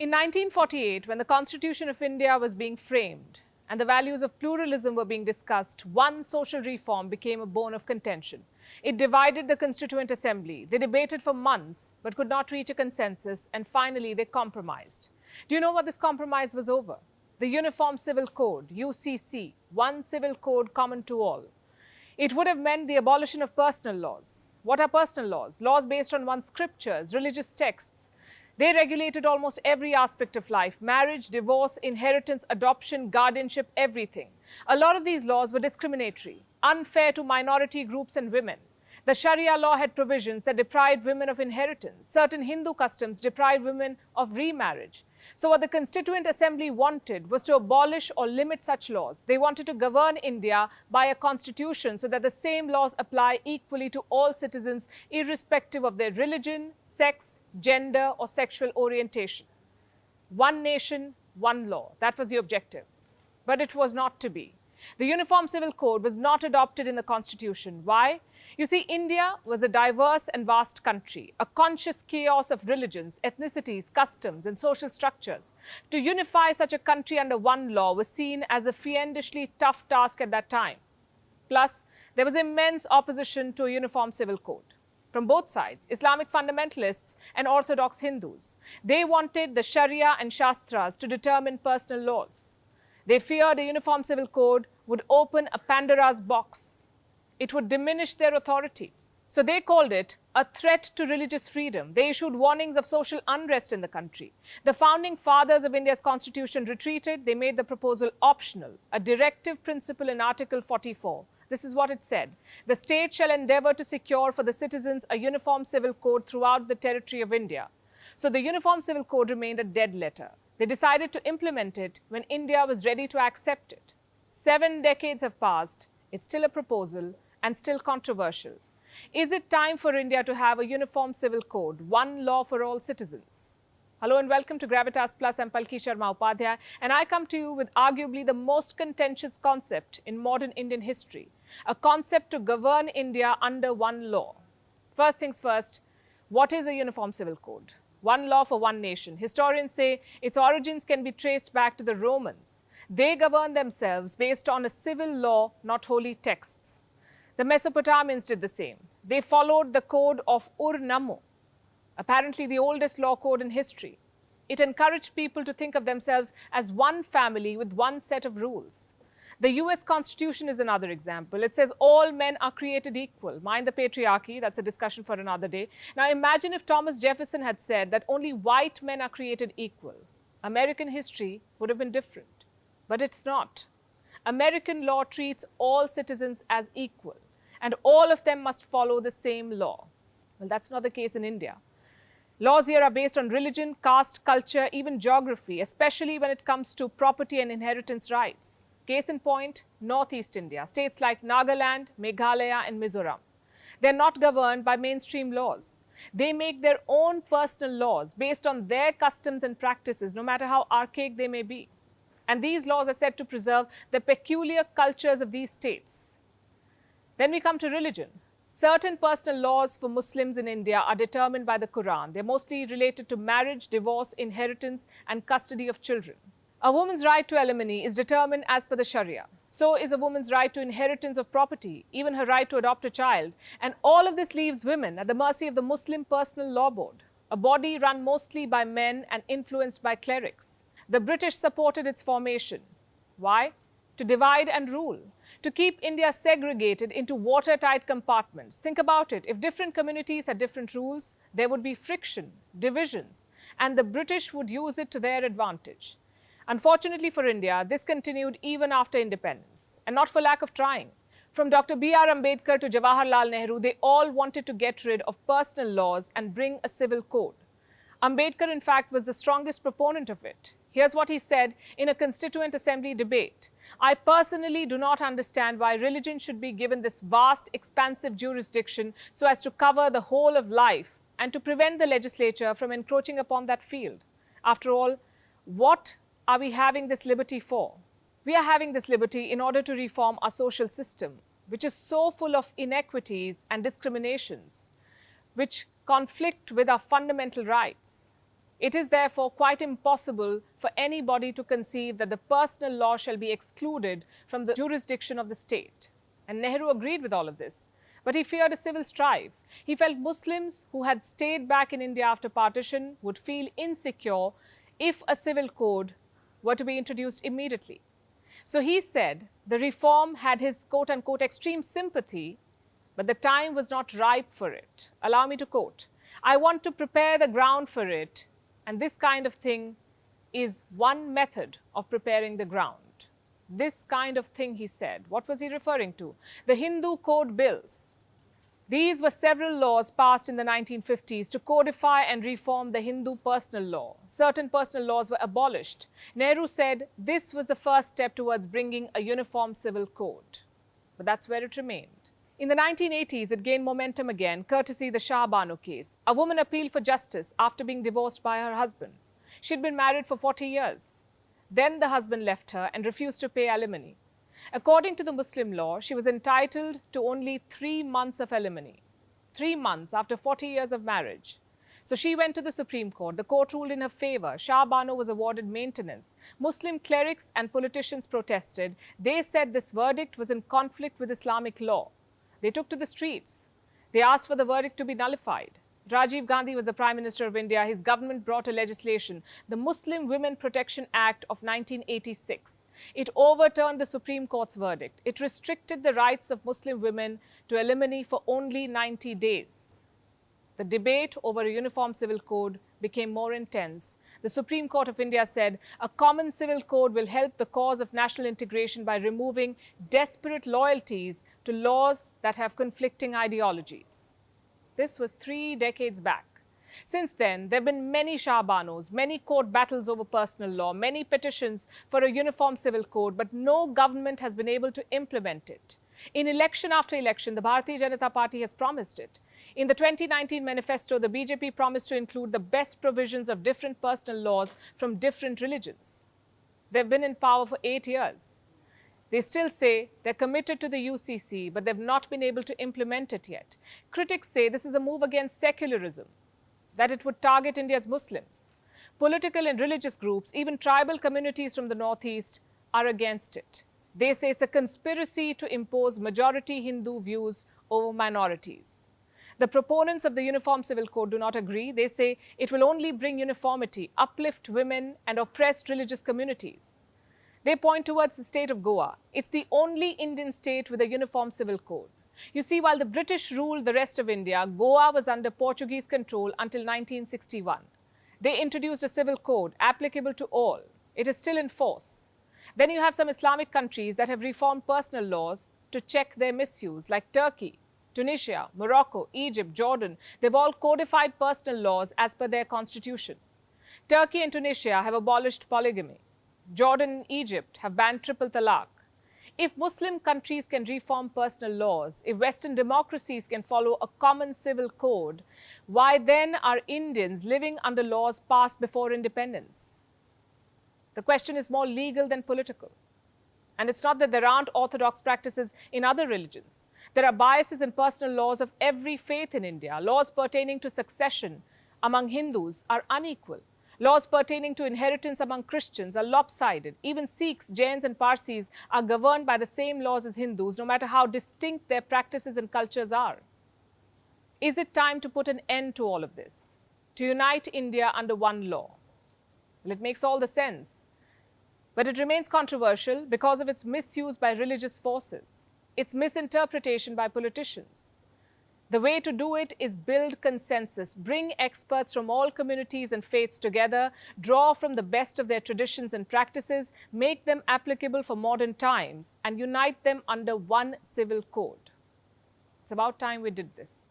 In 1948, when the Constitution of India was being framed and the values of pluralism were being discussed, one social reform became a bone of contention. It divided the Constituent Assembly. They debated for months but could not reach a consensus, and finally they compromised. Do you know what this compromise was over? The Uniform Civil Code, UCC, one civil code common to all. It would have meant the abolition of personal laws. What are personal laws? Laws based on one's scriptures, religious texts. They regulated almost every aspect of life: marriage, divorce, inheritance, adoption, guardianship, everything. A lot of these laws were discriminatory, unfair to minority groups and women. The Sharia law had provisions that deprived women of inheritance. Certain Hindu customs deprived women of remarriage. So what the Constituent Assembly wanted was to abolish or limit such laws. They wanted to govern India by a constitution so that the same laws apply equally to all citizens, irrespective of their religion, sex, gender, or sexual orientation. One nation, one law. That was the objective. But it was not to be. The Uniform Civil Code was not adopted in the Constitution. Why? You see, India was a diverse and vast country, a conscious chaos of religions, ethnicities, customs, and social structures. To unify such a country under one law was seen as a fiendishly tough task at that time. Plus, there was immense opposition to a Uniform Civil Code from both sides, Islamic fundamentalists and Orthodox Hindus. They wanted the Sharia and Shastras to determine personal laws. They feared a Uniform Civil Code would open a Pandora's box. It would diminish their authority. So they called it a threat to religious freedom. They issued warnings of social unrest in the country. The founding fathers of India's constitution retreated. They made the proposal optional, a directive principle in Article 44. This is what it said: the state shall endeavour to secure for the citizens a uniform civil code throughout the territory of India. So the Uniform Civil Code remained a dead letter. They decided to implement it when India was ready to accept it. 7 decades have passed. It's still a proposal and still controversial. Is it time for India to have a Uniform Civil Code, one law for all citizens? Hello and welcome to Gravitas Plus. I'm Palki Sharma Upadhyay, and I come to you with arguably the most contentious concept in modern Indian history, a concept to govern India under one law. First things first, what is a Uniform Civil Code? One law for one nation. Historians say its origins can be traced back to the Romans. They governed themselves based on a civil law, not holy texts. The Mesopotamians did the same. They followed the code of Ur-Nammu, apparently the oldest law code in history. It encouraged people to think of themselves as one family with one set of rules. The US Constitution is another example. It says all men are created equal. Mind the patriarchy, that's a discussion for another day. Now imagine if Thomas Jefferson had said that only white men are created equal. American history would have been different. But it's not. American law treats all citizens as equal, and all of them must follow the same law. Well, that's not the case in India. Laws here are based on religion, caste, culture, even geography, especially when it comes to property and inheritance rights. Case in point, Northeast India, states like Nagaland, Meghalaya and Mizoram. They're not governed by mainstream laws. They make their own personal laws based on their customs and practices, no matter how archaic they may be. And these laws are said to preserve the peculiar cultures of these states. Then we come to religion. Certain personal laws for Muslims in India are determined by the Quran. They're mostly related to marriage, divorce, inheritance and custody of children. A woman's right to alimony is determined as per the Sharia. So is a woman's right to inheritance of property, even her right to adopt a child. And all of this leaves women at the mercy of the Muslim Personal Law Board, a body run mostly by men and influenced by clerics. The British supported its formation. Why? To divide and rule, to keep India segregated into watertight compartments. Think about it. If different communities had different rules, there would be friction, divisions, and the British would use it to their advantage. Unfortunately for India, this continued even after independence, and not for lack of trying. From Dr. B.R. Ambedkar to Jawaharlal Nehru, they all wanted to get rid of personal laws and bring a civil code. Ambedkar, in fact, was the strongest proponent of it. Here's what he said in a Constituent Assembly debate: I personally do not understand why religion should be given this vast, expansive jurisdiction so as to cover the whole of life and to prevent the legislature from encroaching upon that field. After all, what are we having this liberty for? We are having this liberty in order to reform our social system, which is so full of inequities and discriminations, which conflict with our fundamental rights. It is therefore quite impossible for anybody to conceive that the personal law shall be excluded from the jurisdiction of the state. And Nehru agreed with all of this. But he feared a civil strife. He felt Muslims who had stayed back in India after partition would feel insecure if a civil code were to be introduced immediately. So he said the reform had his quote-unquote extreme sympathy, but the time was not ripe for it. Allow me to quote, "I want to prepare the ground for it, and this kind of thing is one method of preparing the ground." This kind of thing, he said. What was he referring to? The Hindu Code Bills. These were several laws passed in the 1950s to codify and reform the Hindu personal law. Certain personal laws were abolished. Nehru said this was the first step towards bringing a uniform civil code. But that's where it remained. In the 1980s, it gained momentum again, courtesy the Shah Banu case. A woman appealed for justice after being divorced by her husband. She'd been married for 40 years. Then the husband left her and refused to pay alimony. According to the Muslim law, she was entitled to only 3 months of alimony. 3 months after 40 years of marriage. So she went to the Supreme Court. The court ruled in her favor. Shah Banu was awarded maintenance. Muslim clerics and politicians protested. They said this verdict was in conflict with Islamic law. They took to the streets. They asked for the verdict to be nullified. Rajiv Gandhi was the Prime Minister of India. His government brought a legislation, the Muslim Women Protection Act of 1986. It overturned the Supreme Court's verdict. It restricted the rights of Muslim women to alimony for only 90 days. The debate over a uniform civil code became more intense. The Supreme Court of India said a common civil code will help the cause of national integration by removing desperate loyalties to laws that have conflicting ideologies. This was 3 decades back. Since then, there have been many Shah Banus, many court battles over personal law, many petitions for a uniform civil code, but no government has been able to implement it. In election after election, the Bharatiya Janata Party has promised it. In the 2019 manifesto, the BJP promised to include the best provisions of different personal laws from different religions. They've been in power for 8 years. They still say they're committed to the UCC, but they've not been able to implement it yet. Critics say this is a move against secularism, that it would target India's Muslims. Political and religious groups, even tribal communities from the Northeast, are against it. They say it's a conspiracy to impose majority Hindu views over minorities. The proponents of the Uniform Civil Code do not agree. They say it will only bring uniformity, uplift women and oppressed religious communities. They point towards the state of Goa. It's the only Indian state with a uniform civil code. You see, while the British ruled the rest of India, Goa was under Portuguese control until 1961. They introduced a civil code applicable to all. It is still in force. Then you have some Islamic countries that have reformed personal laws to check their misuse, like Turkey, Tunisia, Morocco, Egypt, Jordan. They've all codified personal laws as per their constitution. Turkey and Tunisia have abolished polygamy. Jordan and Egypt have banned triple talaq. If Muslim countries can reform personal laws, if Western democracies can follow a common civil code, why then are Indians living under laws passed before independence? The question is more legal than political. And it's not that there aren't orthodox practices in other religions. There are biases in personal laws of every faith in India. Laws pertaining to succession among Hindus are unequal. Laws pertaining to inheritance among Christians are lopsided. Even Sikhs, Jains and Parsis are governed by the same laws as Hindus, no matter how distinct their practices and cultures are. Is it time to put an end to all of this? To unite India under one law? Well, it makes all the sense. But it remains controversial because of its misuse by religious forces, its misinterpretation by politicians. The way to do it is build consensus, bring experts from all communities and faiths together, draw from the best of their traditions and practices, make them applicable for modern times, and unite them under one civil code. It's about time we did this.